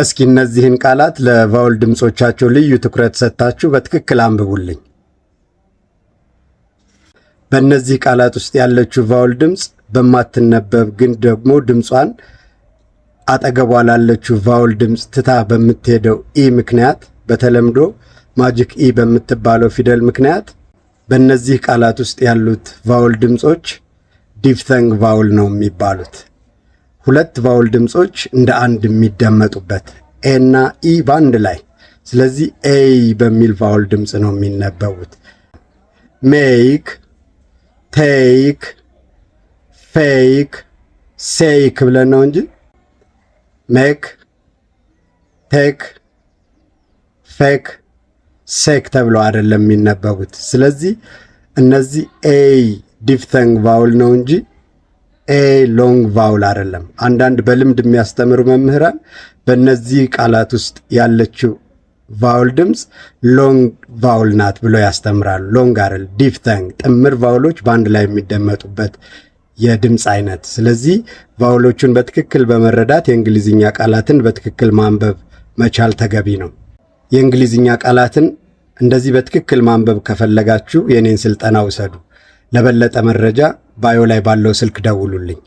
እስኪ እነዚህን ቃላት ለቫውል ድምጾቻቸው ልዩ ትኩረት ሰጥታችሁ በትክክል አንብቡልኝ። በእነዚህ ቃላት ውስጥ ያለችው ቫውል ድምፅ በማትነበብ ግን ደግሞ ድምጿን አጠገቧ ላለችው ቫውል ድምፅ ትታ በምትሄደው ኢ ምክንያት በተለምዶ ማጂክ ኢ በምትባለው ፊደል ምክንያት በእነዚህ ቃላት ውስጥ ያሉት ቫውል ድምጾች ዲፍተንግ ቫውል ነው የሚባሉት። ሁለት ቫውል ድምጾች እንደ አንድ የሚደመጡበት ኤ እና ኢ በአንድ ላይ። ስለዚህ ኤይ በሚል ቫውል ድምፅ ነው የሚነበቡት። ሜይክ፣ ቴይክ፣ ፌይክ፣ ሴይክ ብለን ነው እንጂ ሜክ፣ ቴክ፣ ፌክ፣ ሴክ ተብለው አይደለም የሚነበቡት። ስለዚህ እነዚህ ኤይ ዲፍተንግ ቫውል ነው እንጂ ኤ ሎንግ ቫውል አይደለም። አንዳንድ በልምድ የሚያስተምሩ መምህራን በእነዚህ ቃላት ውስጥ ያለችው ቫውል ድምፅ ሎንግ ቫውል ናት ብሎ ያስተምራሉ። ሎንግ አይደል፣ ዲፍተንግ ጥምር ቫውሎች በአንድ ላይ የሚደመጡበት የድምፅ አይነት። ስለዚህ ቫውሎቹን በትክክል በመረዳት የእንግሊዝኛ ቃላትን በትክክል ማንበብ መቻል ተገቢ ነው። የእንግሊዝኛ ቃላትን እንደዚህ በትክክል ማንበብ ከፈለጋችሁ የኔን ስልጠና ውሰዱ። ለበለጠ መረጃ ባዮ ላይ ባለው ስልክ ደውሉልኝ።